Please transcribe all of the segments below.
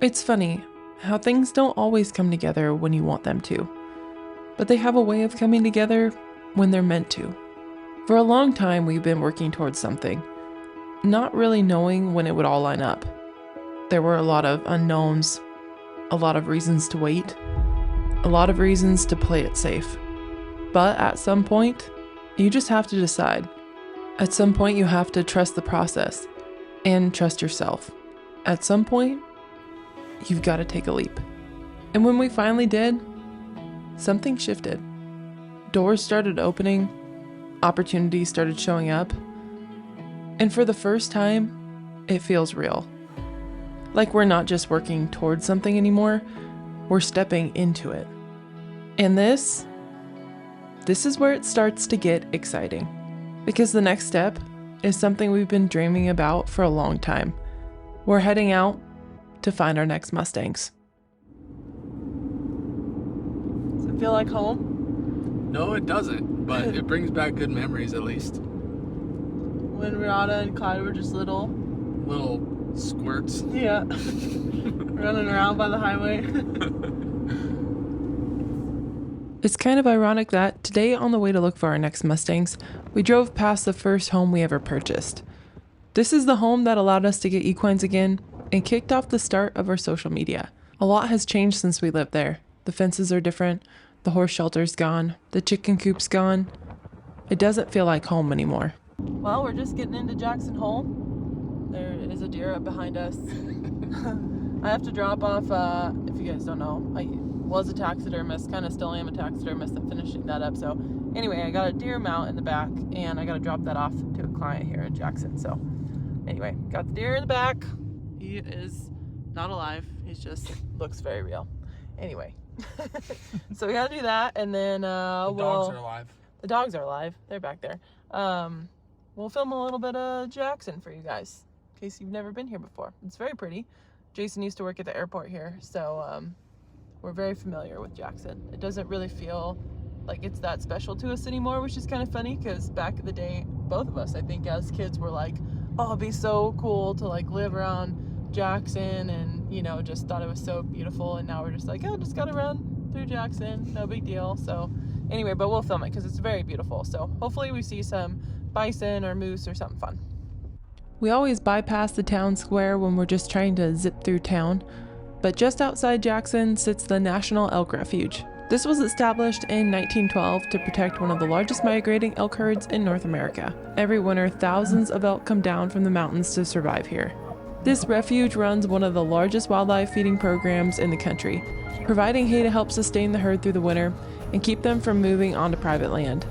It's funny how things don't always come together when you want them to, but they have a way of coming together when they're meant to. For a long time, we've been working towards something, not really knowing when it would all line up. There were a lot of unknowns, a lot of reasons to wait, a lot of reasons to play it safe. But at some point, you just have to decide. At some point, you have to trust the process and trust yourself. At some point, you've got to take a leap. And when we finally did, something shifted. Doors started opening, opportunities started showing up, and for the first time, it feels real. Like we're not just working towards something anymore, we're stepping into it. And this is where it starts to get exciting. Because the next step is something we've been dreaming about for a long time. We're heading out to find our next Mustangs. Does it feel like home? No, it doesn't, but it brings back good memories at least. When Rihanna and Clyde were just little Squirts. Yeah. Running around by the highway. It's kind of ironic that today, on the way to look for our next Mustangs, we drove past the first home we ever purchased. This is the home that allowed us to get equines again and kicked off the start of our social media. A lot has changed since we lived there. The fences are different, the horse shelter's gone, the chicken coop's gone. It doesn't feel like home anymore. Well, we're just getting into Jackson Hole. There is a deer up behind us. I have to drop off, if you guys don't know, I was a taxidermist, kind of still am a taxidermist. I'm finishing that up. So anyway, I got a deer mount in the back and I got to drop that off to a client here in Jackson. So anyway, got the deer in the back. He is not alive. He just looks very real. Anyway, so we got to do that. And then The dogs are alive. The dogs are alive. They're back there. We'll film a little bit of Jackson for you guys in case you've never been here before. It's very pretty. Jason used to work at the airport here, so we're very familiar with Jackson. It doesn't really feel like it's that special to us anymore, which is kind of funny because back in the day, both of us, I think as kids, were like, oh, it'd be so cool to like live around Jackson and, you know, just thought it was so beautiful. And now we're just like, oh, just gotta run through Jackson, no big deal. So anyway, but we'll film it because it's very beautiful. So hopefully we see some bison or moose or something fun. We always bypass the town square when we're just trying to zip through town, but just outside Jackson sits the National Elk Refuge. This was established in 1912 to protect one of the largest migrating elk herds in North America. Every winter, thousands of elk come down from the mountains to survive here. This refuge runs one of the largest wildlife feeding programs in the country, providing hay to help sustain the herd through the winter and keep them from moving onto private land.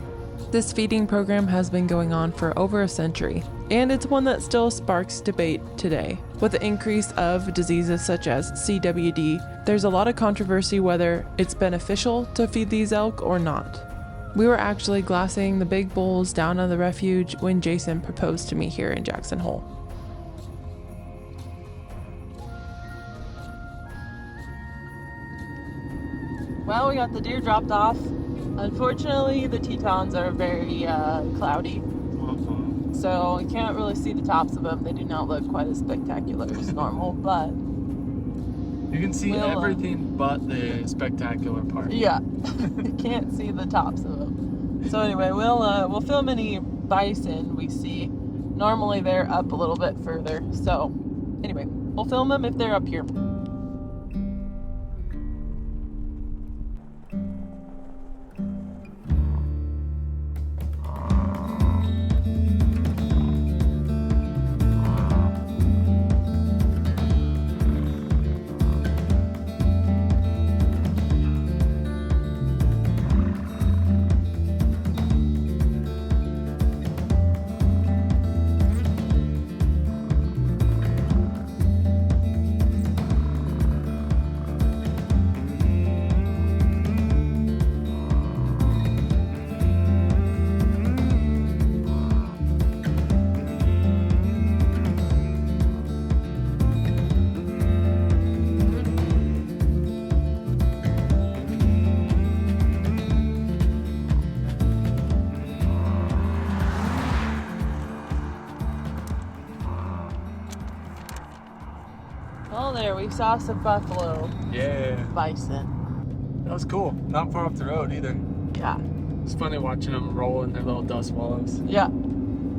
This feeding program has been going on for over a century, and it's one that still sparks debate today. With the increase of diseases such as CWD, there's a lot of controversy whether it's beneficial to feed these elk or not. We were actually glassing the big bulls down on the refuge when Jason proposed to me here in Jackson Hole. Well, we got the deer dropped off. Unfortunately, the Tetons are very cloudy, so you can't really see the tops of them. They do not look quite as spectacular as normal, but you can see everything but the spectacular part. Yeah, you can't see the tops of them. So anyway, we'll film any bison we see. Normally they're up a little bit further, so anyway, we'll film them if they're up here. Oh, there, we saw some buffalo. Yeah. Bison. That was cool. Not far off the road either. Yeah. It's funny watching them roll in their little dust wallows. Yeah.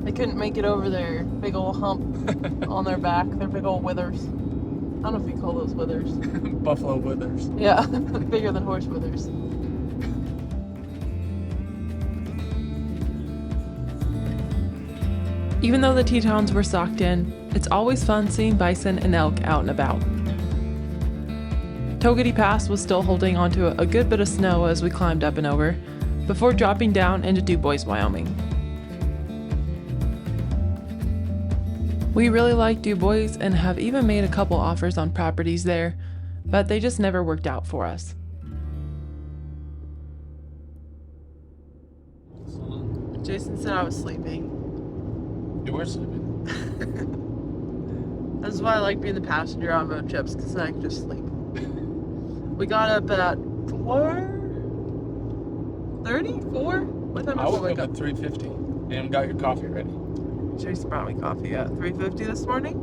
They couldn't make it over their big old hump on their back, their big old withers. I don't know if you call those withers. Buffalo withers. Yeah, bigger than horse withers. Even though the Tetons were socked in, it's always fun seeing bison and elk out and about. Togety Pass was still holding onto a good bit of snow as we climbed up and over, before dropping down into DuBois, Wyoming. We really like DuBois and have even made a couple offers on properties there, but they just never worked out for us. Jason said I was sleeping. You were sleeping. That's why I like being the passenger on road trips, because then I can just sleep. We got up at 4:30? 4? What time did I we woke wake up up? at 3:50 and got your coffee ready. Jason brought me coffee at 3:50 this morning.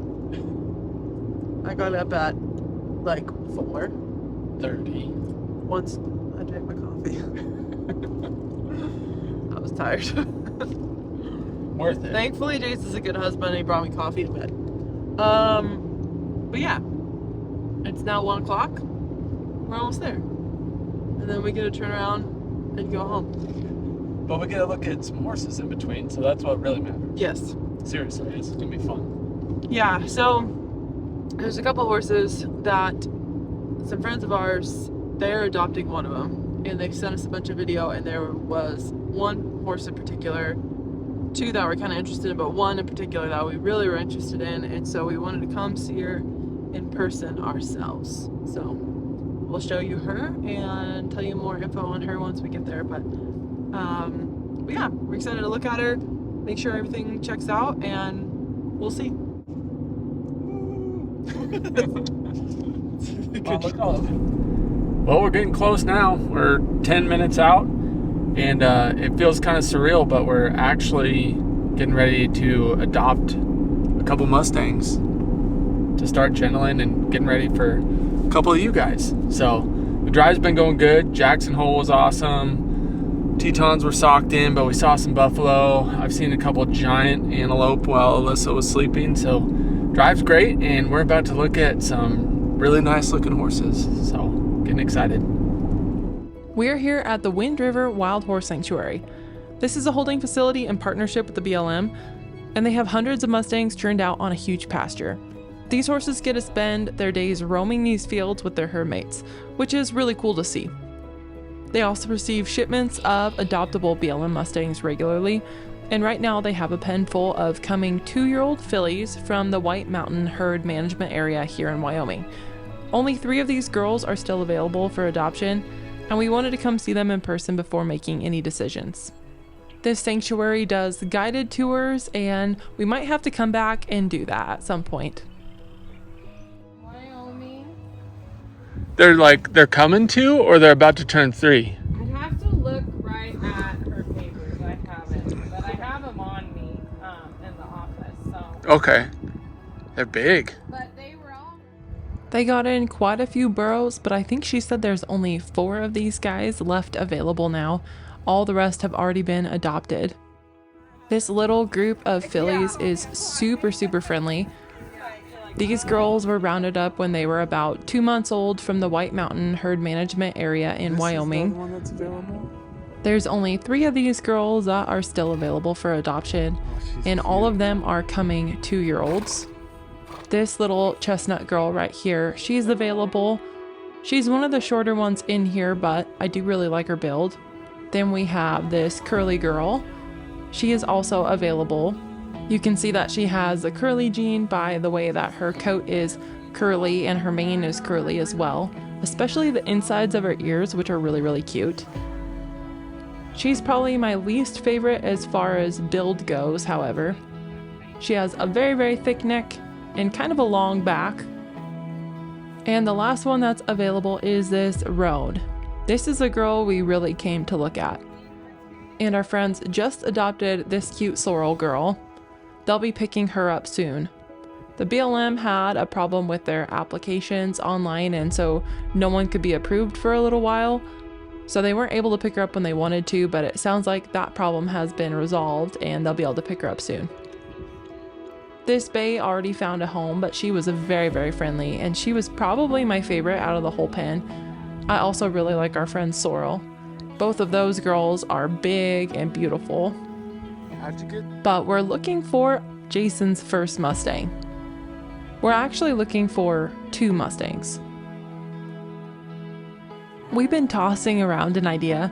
I got up at like 4:30. Once I drank my coffee. I was tired. Worth it. Thankfully, Jason's a good husband and he brought me coffee to bed. But yeah, it's now 1 o'clock. We're almost there. And then we get to turn around and go home. But we get to look at some horses in between, so that's what really matters. Yes. Seriously, this is going to be fun. Yeah, so there's a couple horses that some friends of ours, they're adopting one of them. And they sent us a bunch of video, and there was one horse in particular, two that we're kind of interested in, but one in particular that we really were interested in, and so we wanted to come see her in person ourselves. So we'll show you her and tell you more info on her once we get there. But yeah, we're excited to look at her, make sure everything checks out, and we'll see. Well, we're getting close now. We're 10 minutes out, and it feels kind of surreal, but we're actually getting ready to adopt a couple Mustangs to start gentling and getting ready for a couple of you guys. So the drive's been going good. Jackson Hole was awesome. Tetons were socked in, but we saw some buffalo. I've seen a couple giant antelope while Alyssa was sleeping. So drive's great, and we're about to look at some really nice looking horses. So getting excited. We're here at the Wind River Wild Horse Sanctuary. This is a holding facility in partnership with the BLM, and they have hundreds of Mustangs turned out on a huge pasture. These horses get to spend their days roaming these fields with their herd mates, which is really cool to see. They also receive shipments of adoptable BLM Mustangs regularly, and right now they have a pen full of coming 2-year-old fillies from the White Mountain Herd Management Area here in Wyoming. Only 3 of these girls are still available for adoption, and we wanted to come see them in person before making any decisions. This sanctuary does guided tours, and we might have to come back and do that at some point. Wyoming. They're coming to, or they're about to turn 3? I'd have to look right at her papers. I haven't, but I have them on me in the office. So. Okay. They're big. But they were all. They got in quite a few burros, but I think she said there's only 4 of these guys left available now. All the rest have already been adopted. This little group of fillies is super, super friendly. These girls were rounded up when they were about 2 months old from the White Mountain Herd Management Area in Wyoming. Is that the one that's available? There's only 3 of these girls that are still available for adoption, and all of them are coming 2-year-olds. This little chestnut girl right here, she's available. She's one of the shorter ones in here, but I do really like her build. Then we have this curly girl. She is also available. You can see that she has a curly gene by the way that her coat is curly and her mane is curly as well, especially the insides of her ears, which are really, really cute. She's probably my least favorite as far as build goes, however. She has a very, very thick neck and kind of a long back. And the last one that's available is this roan. This is a girl we really came to look at. And our friends just adopted this cute sorrel girl. They'll be picking her up soon. The BLM had a problem with their applications online, and so no one could be approved for a little while. So they weren't able to pick her up when they wanted to, but it sounds like that problem has been resolved and they'll be able to pick her up soon. This bay already found a home, but she was very, very friendly, and she was probably my favorite out of the whole pen. I also really like our friend Sorrel. Both of those girls are big and beautiful. But we're looking for Jason's first Mustang. We're actually looking for 2 Mustangs. We've been tossing around an idea.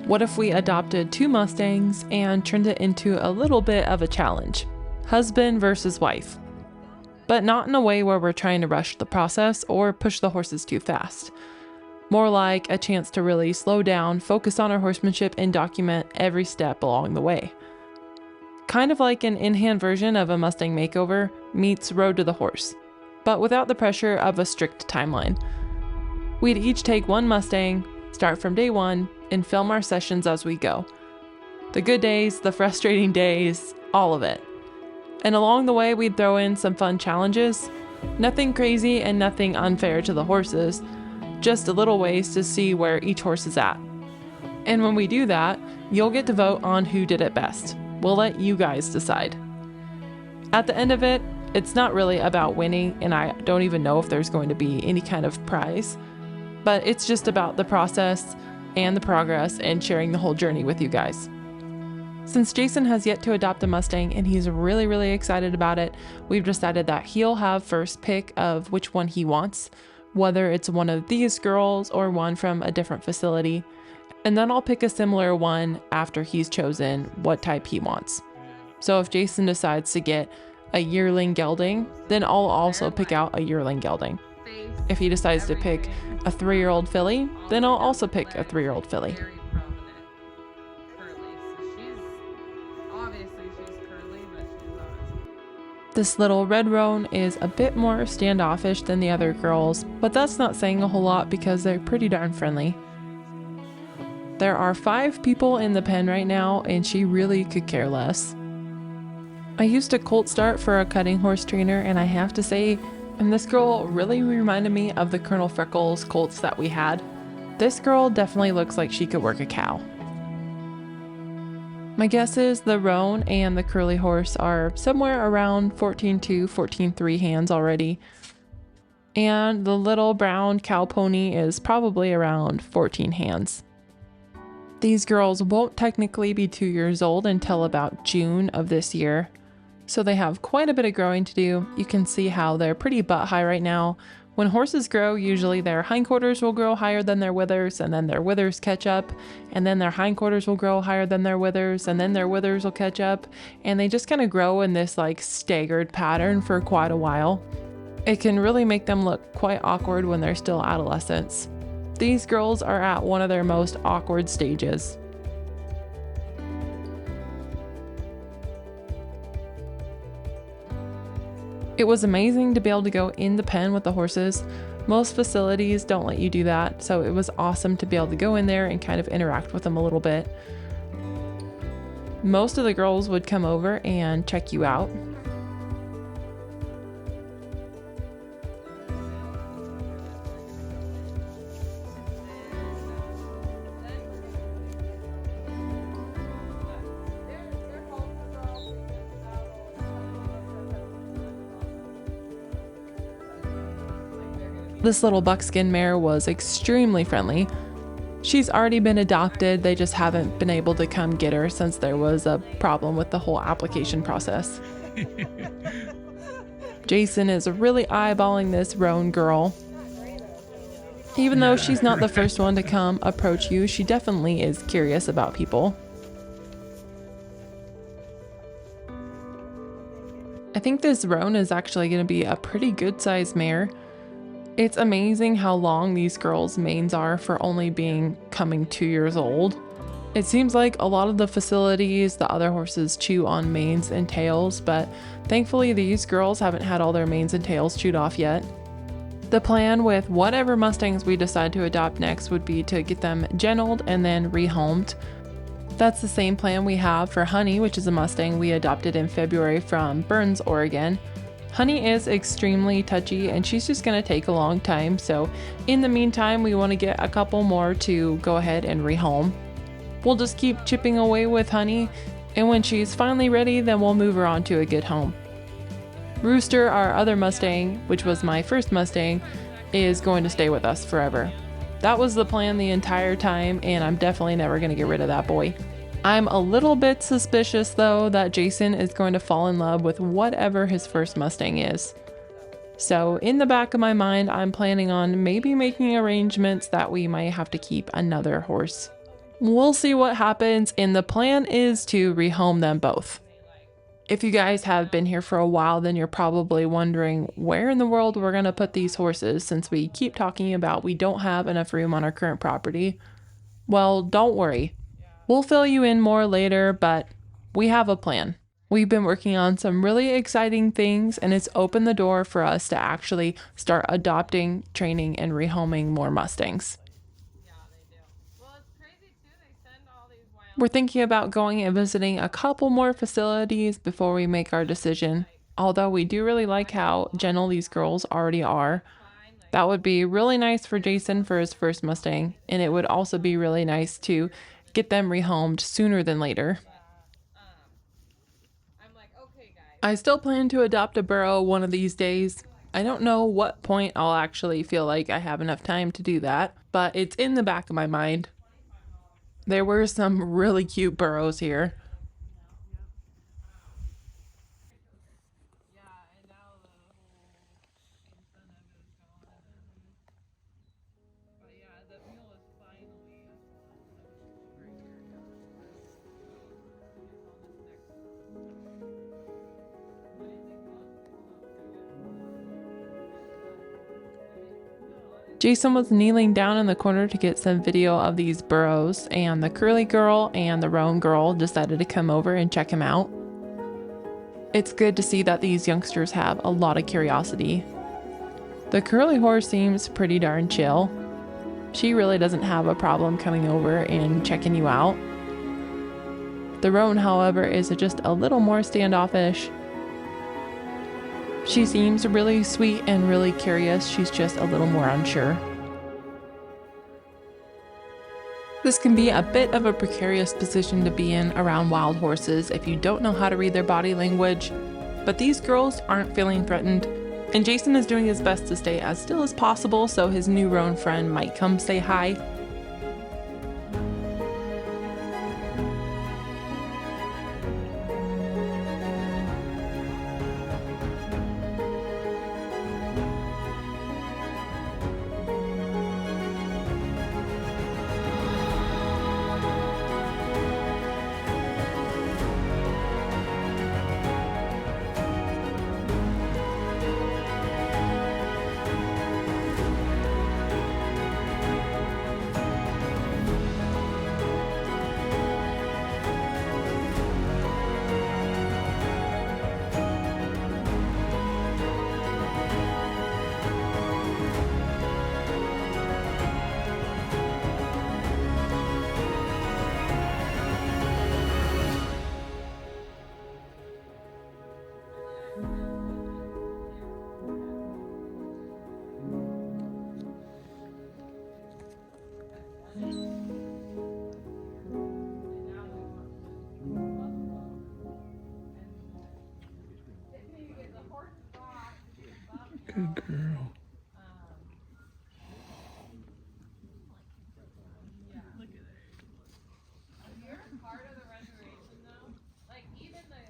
What if we adopted 2 Mustangs and turned it into a little bit of a challenge? Husband versus wife. But not in a way where we're trying to rush the process or push the horses too fast. More like a chance to really slow down, focus on our horsemanship, and document every step along the way. Kind of like an in-hand version of a Mustang makeover meets Road to the Horse, but without the pressure of a strict timeline. We'd each take 1 Mustang, start from day 1, and film our sessions as we go. The good days, the frustrating days, all of it. And along the way, we'd throw in some fun challenges. Nothing crazy and nothing unfair to the horses, just a little ways to see where each horse is at. And when we do that, you'll get to vote on who did it best. We'll let you guys decide. At the end of it, it's not really about winning, and I don't even know if there's going to be any kind of prize, but it's just about the process and the progress and sharing the whole journey with you guys. Since Jason has yet to adopt a Mustang and he's really, really excited about it, we've decided that he'll have first pick of which one he wants, whether it's one of these girls or one from a different facility. And then I'll pick a similar one after he's chosen what type he wants. So if Jason decides to get a yearling gelding, then I'll also pick out a yearling gelding. If he decides to pick a 3-year-old filly, then I'll also pick a 3-year-old filly. This little red roan is a bit more standoffish than the other girls, but that's not saying a whole lot because they're pretty darn friendly. There are 5 people in the pen right now, and she really could care less. I used a colt start for a cutting horse trainer, and I have to say, this girl really reminded me of the Colonel Freckles colts that we had. This girl definitely looks like she could work a cow. My guess is the roan and the curly horse are somewhere around 14.2, 14.3 hands already. And the little brown cow pony is probably around 14 hands. These girls won't technically be 2 years old until about June of this year, so they have quite a bit of growing to do. You can see how they're pretty butt high right now. When horses grow, usually their hindquarters will grow higher than their withers, and then their withers catch up, and then their hindquarters will grow higher than their withers, and then their withers will catch up, and they just kind of grow in this like staggered pattern for quite a while. It can really make them look quite awkward when they're still adolescents. These girls are at one of their most awkward stages. It was amazing to be able to go in the pen with the horses. Most facilities don't let you do that, so it was awesome to be able to go in there and kind of interact with them a little bit. Most of the girls would come over and check you out. This little buckskin mare was extremely friendly. She's already been adopted, they just haven't been able to come get her since there was a problem with the whole application process. Jason is really eyeballing this roan girl. Even though she's not the first one to come approach you, she definitely is curious about people. I think this roan is actually going to be a pretty good sized mare. It's amazing how long these girls' manes are for only coming 2 years old. It seems like a lot of the facilities, the other horses chew on manes and tails, but thankfully these girls haven't had all their manes and tails chewed off yet. The plan with whatever Mustangs we decide to adopt next would be to get them gentled and then rehomed. That's the same plan we have for Honey, which is a Mustang we adopted in February from Burns, Oregon. Honey is extremely touchy and she's just gonna take a long time, so in the meantime we want to get a couple more to go ahead and rehome. We'll just keep chipping away with Honey, and when she's finally ready, then we'll move her on to a good home. Rooster, our other Mustang, which was my first Mustang, is going to stay with us forever. That was the plan the entire time, and I'm definitely never going to get rid of that boy. I'm a little bit suspicious though that Jason is going to fall in love with whatever his first Mustang is. So in the back of my mind, I'm planning on maybe making arrangements that we might have to keep another horse. We'll see what happens, and the plan is to rehome them both. If you guys have been here for a while, then you're probably wondering where in the world we're going to put these horses, since we keep talking about we don't have enough room on our current property. Well, don't worry. We'll fill you in more later, but we have a plan. We've been working on some really exciting things, and it's opened the door for us to actually start adopting, training, and rehoming more Mustangs. We're thinking about going and visiting a couple more facilities before we make our decision. Although we do really like how gentle these girls already are. That would be really nice for Jason for his first Mustang, and it would also be really nice to get them rehomed sooner than later. I still plan to adopt a burro one of these days. I don't know what point I'll actually feel like I have enough time to do that, but it's in the back of my mind. There were some really cute burros here. Jason was kneeling down in the corner to get some video of these burros, and the curly girl and the roan girl decided to come over and check him out. It's good to see that these youngsters have a lot of curiosity. The curly horse seems pretty darn chill. She really doesn't have a problem coming over and checking you out. The roan, however, is just a little more standoffish. She seems really sweet and really curious. She's just a little more unsure. This can be a bit of a precarious position to be in around wild horses if you don't know how to read their body language, but these girls aren't feeling threatened, and Jason is doing his best to stay as still as possible so his new roan friend might come say hi. Good girl. You're part of the reservation though. Like even the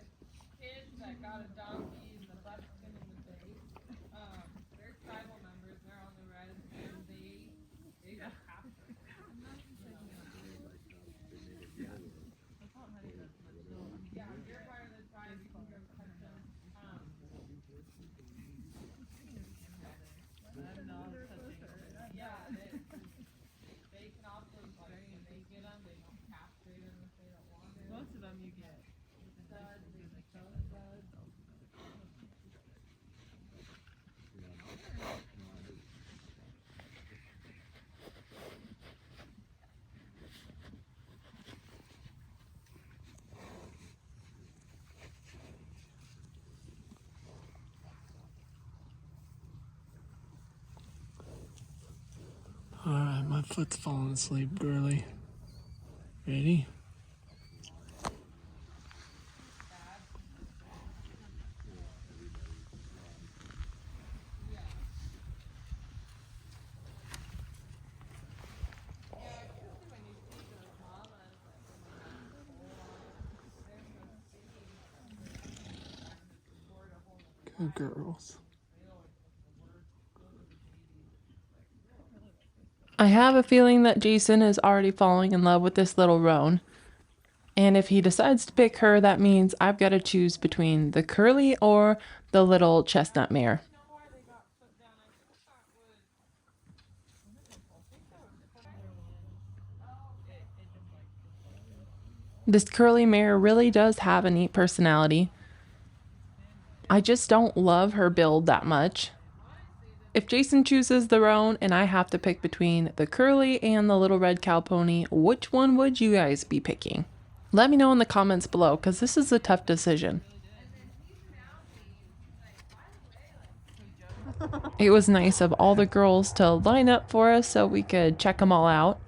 kids that got a donkey and the buckskin and the bay, they're tribal members. They're on the res and they got captured. Yeah, you're part of the tribe. You can go touch them. Alright, my foot's falling asleep, girly. Ready? Good girls. I have a feeling that Jason is already falling in love with this little roan. And if he decides to pick her, that means I've got to choose between the curly or the little chestnut mare. This curly mare really does have a neat personality. I just don't love her build that much. If Jason chooses the roan and I have to pick between the curly and the little red cow pony, which one would you guys be picking? Let me know in the comments below, because this is a tough decision. It was nice of all the girls to line up for us so we could check them all out.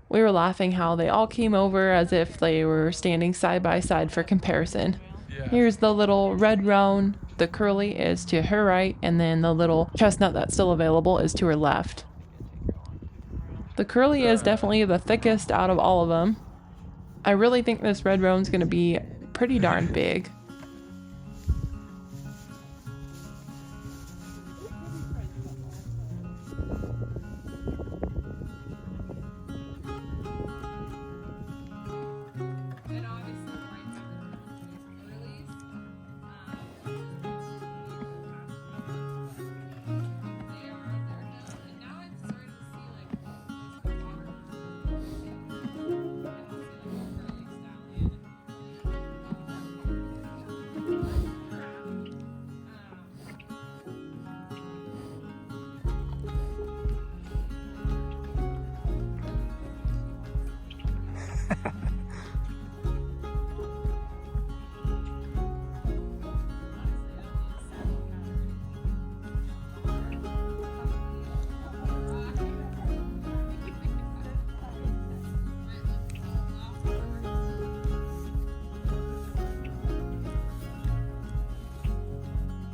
We were laughing how they all came over as if they were standing side by side for comparison. Yeah. Here's the little red roan. The curly is to her right, and then the little chestnut that's still available is to her left. The curly is definitely the thickest out of all of them. I really think this red roan's going to be pretty darn big.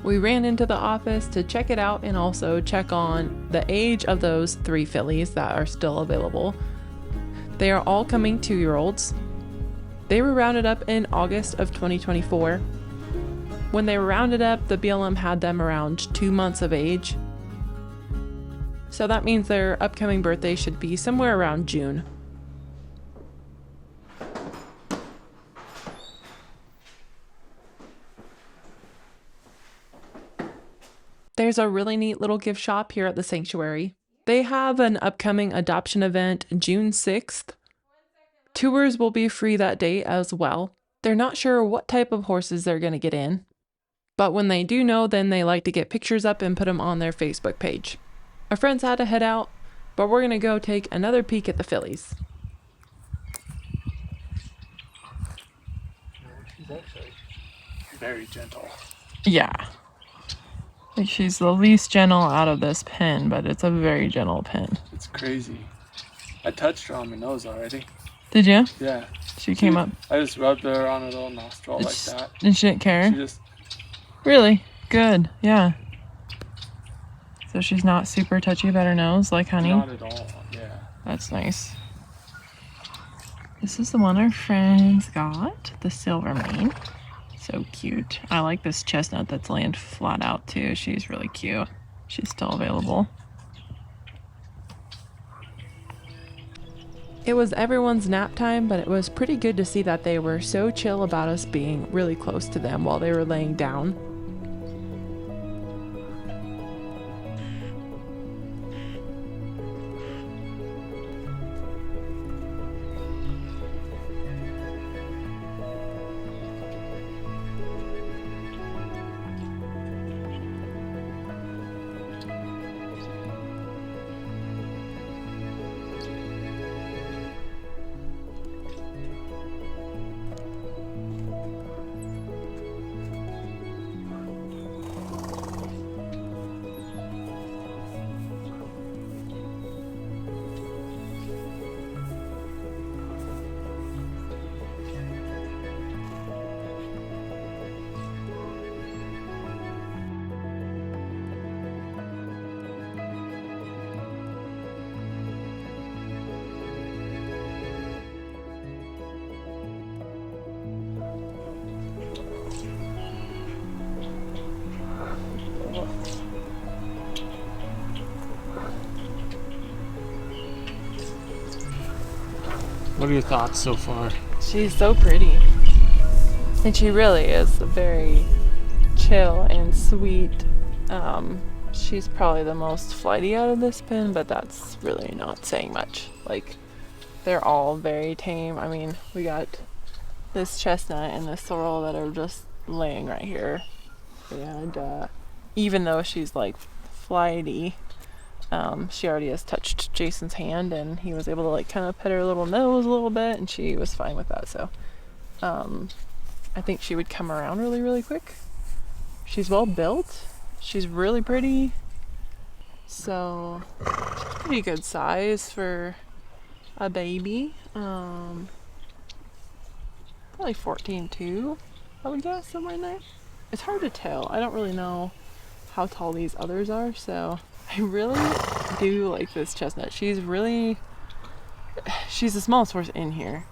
We ran into the office to check it out and also check on the age of those 3 fillies that are still available. They are all coming 2-year-olds. They were rounded up in August of 2024. When they were rounded up, the BLM had them around 2 months of age. So that means their upcoming birthday should be somewhere around June. There's a really neat little gift shop here at the sanctuary. They have an upcoming adoption event June 6th. Tours will be free that day as well. They're not sure what type of horses they're going to get in, but when they do know, then they like to get pictures up and put them on their Facebook page. Our friends had to head out, but we're going to go take another peek at the fillies. She's actually very gentle. Yeah. Like, she's the least gentle out of this pen, but it's a very gentle pen. It's crazy. I touched her on the nose already. Did you? Yeah. She came up. I just rubbed her on a little nostril like that. And she didn't care? She just... Really? Good. Yeah. So she's not super touchy about her nose like Honey? Not at all, yeah. That's nice. This is the one our friends got. The silver mane. So cute. I like this chestnut that's laying flat out too. She's really cute. She's still available. It was everyone's nap time, but it was pretty good to see that they were so chill about us being really close to them while they were laying down. What are your thoughts so far? She's so pretty. And she really is very chill and sweet. She's probably the most flighty out of this pen, but that's really not saying much. Like, they're all very tame. I mean, we got this chestnut and this sorrel that are just laying right here. And even though she's like flighty, she already has touched Jason's hand, and he was able to like kind of pet her little nose a little bit, and she was fine with that. So I think she would come around really, really quick. She's well built. She's really pretty. So pretty good size for a baby. Probably 14.2, I would guess, somewhere in there. It's hard to tell. I don't really know how tall these others are, so I really do like this chestnut. She's the smallest horse in here,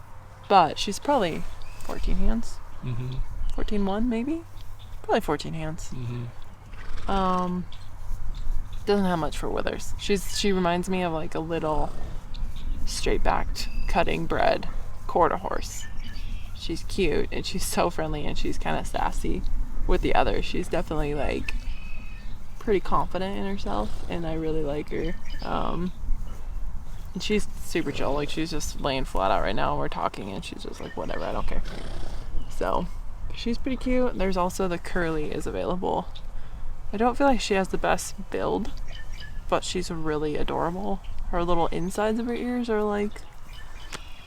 but she's probably 14 hands. 14.1 maybe? Probably 14 hands. Doesn't have much for withers. She reminds me of like a little straight-backed, cutting bred quarter horse. She's cute and she's so friendly and she's kind of sassy. With the others, she's definitely like pretty confident in herself, and I really like her. And she's super chill. Like, she's just laying flat out right now and we're talking, and she's just like, whatever, I don't care. So she's pretty cute. There's also the curly is available. I don't feel like she has the best build, but she's really adorable. Her little insides of her ears are like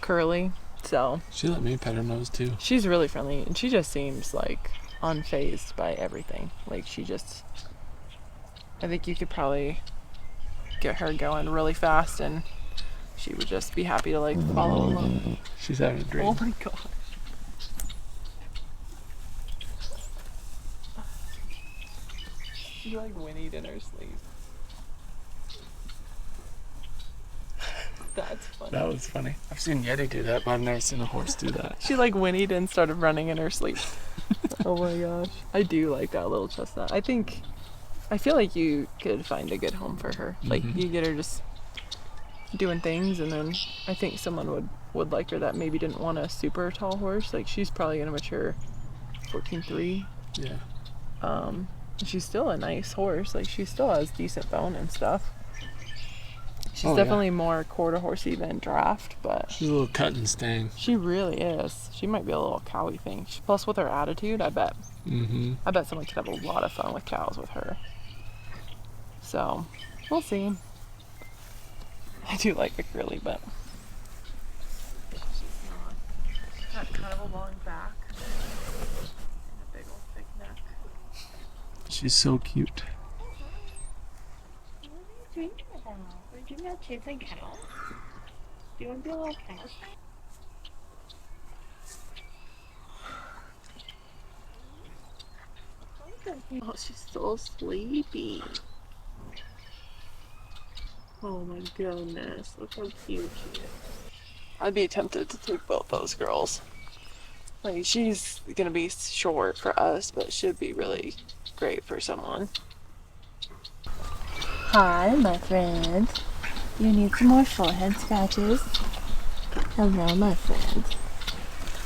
curly. So She let me pet her nose too. she's really friendly, and she just seems like unfazed by everything. Like, I think you could probably get her going really fast and she would just be happy to like follow along. She's having a dream. Oh my gosh. She like whinnied in her sleep. That's funny. That was funny. I've seen Yeti do that, but I've never seen a horse do that. She like whinnied and started running in her sleep. Oh my gosh. I do like that little chestnut. I feel like you could find a good home for her. Like, you get her just doing things, and then I think someone would like her that maybe didn't want a super tall horse. Like, she's probably gonna mature 14.3. Yeah. She's still a nice horse. Like, she still has decent bone and stuff. She's Oh, definitely more quarter horsey than draft, but She's a little cut and stang. she really is. She might be a little cowy thing. Plus, with her attitude, I bet someone could have a lot of fun with cows with her. So, we'll see. I do like the curly, but she's got kind of a long back and a big old thick neck. She's so cute. What are you doing right now? Are you doing that chasing cows? Do you want to be a little cow? Oh, she's so sleepy. Oh my goodness, look how cute she is. I'd be tempted to take both those girls. Like, she's gonna be short for us, but should be really great for someone. Hi, my friend. You need some more forehead scratches? Hello, my friend.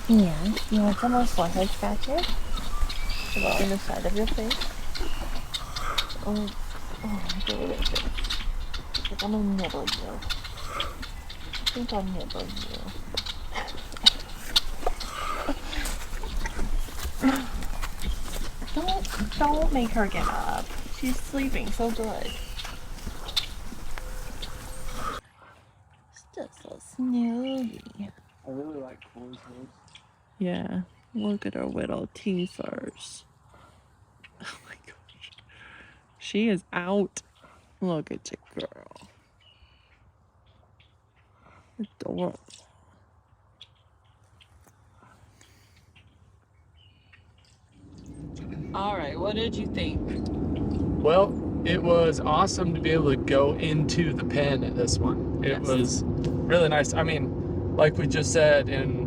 Yeah, you want some more forehead scratches? About on the side of your face? Oh, delicious. I'm gonna nibble you. I think I'll nibble you. Don't make her get up. She's sleeping so good. Still so snooty. I really like Cole's horse. Yeah, look at her little teethers. Oh my gosh. She is out. Look at you, girl. Adorable. All right, what did you think? Well, it was awesome to be able to go into the pen at this one. It was really nice. I mean, like we just said in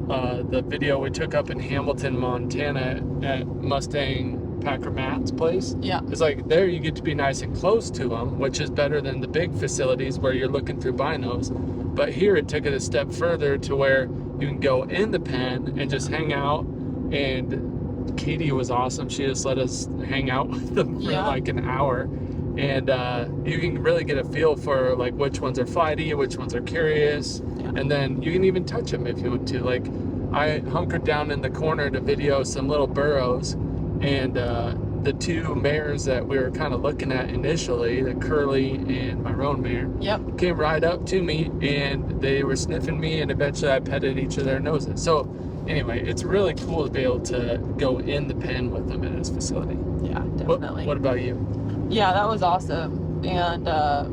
the video we took up in Hamilton, Montana at Mustang Packer Matt's place. Yeah. It's like there you get to be nice and close to them, which is better than the big facilities where you're looking through binos. But here it took it a step further to where you can go in the pen and just hang out. And Katie was awesome. She just let us hang out with them for like an hour. And you can really get a feel for like which ones are flighty, which ones are curious. And then you can even touch them if you want to. Like I hunkered down in the corner to video some little burros, and the two mares that we were kind of looking at initially, the Curly and my roan mare, came right up to me and they were sniffing me, and eventually I petted each of their noses. So anyway, it's really cool to be able to go in the pen with them in this facility. Yeah, definitely. What about you? Yeah, that was awesome. And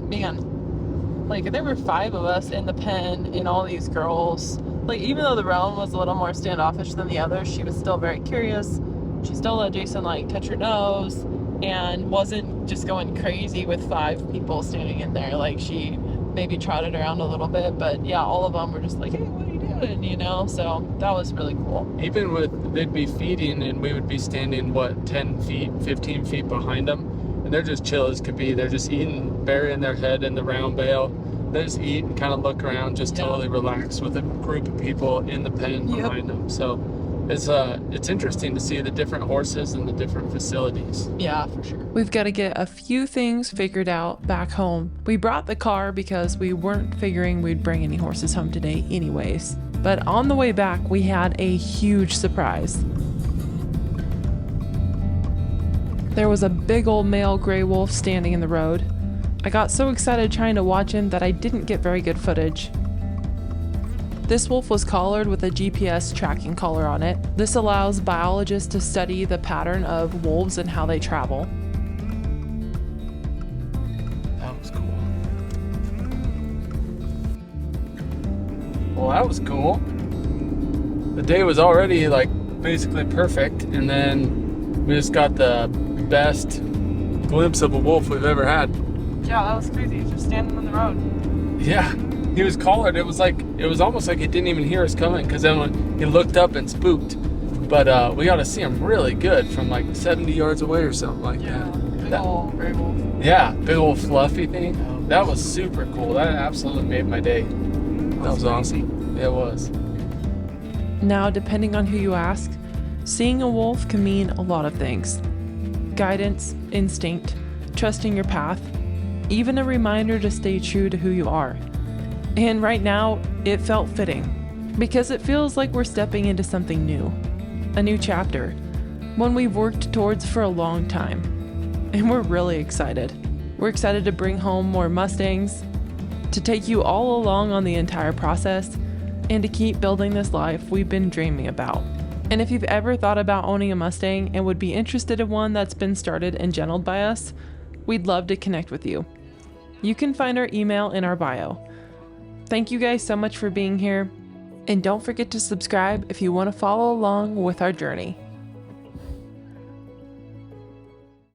man, like there were 5 of us in the pen, and all these girls, like even though the roan was a little more standoffish than the others, she was still very curious. She still let Jason like touch her nose and wasn't just going crazy with 5 people standing in there. Like she maybe trotted around a little bit, but yeah, all of them were just like, hey, what are you doing? You know, so that was really cool. Even with, they'd be feeding and we would be standing, 10 feet, 15 feet behind them. And they're just chill as could be. They're just eating, burying their head in the round bale. They just eat and kind of look around, just totally relaxed with a group of people in the pen behind them. So it's interesting to see the different horses and the different facilities. Yeah, for sure. We've got to get a few things figured out back home. We brought the car because we weren't figuring we'd bring any horses home today anyways. But on the way back, we had a huge surprise. There was a big old male gray wolf standing in the road. I got so excited trying to watch him that I didn't get very good footage. This wolf was collared with a GPS tracking collar on it. This allows biologists to study the pattern of wolves and how they travel. That was cool. Well, that was cool. The day was already like basically perfect, and then we just got the best glimpse of a wolf we've ever had. Yeah, that was crazy. Just standing on the road. Yeah, he was collared. It was almost like he didn't even hear us coming, because then when he looked up and spooked. But we got to see him really good from like 70 yards away or something like that. Big old gray wolf. Yeah, big old fluffy thing. That was super cool. That absolutely made my day. That was awesome. It was. Now, depending on who you ask, seeing a wolf can mean a lot of things. Guidance, instinct, trusting your path, even a reminder to stay true to who you are. And right now, it felt fitting, because it feels like we're stepping into something new, a new chapter, one we've worked towards for a long time. And we're really excited. We're excited to bring home more Mustangs, to take you all along on the entire process, and to keep building this life we've been dreaming about. And if you've ever thought about owning a Mustang and would be interested in one that's been started and gentled by us, we'd love to connect with you. You can find our email in our bio. Thank you guys so much for being here, and don't forget to subscribe if you want to follow along with our journey.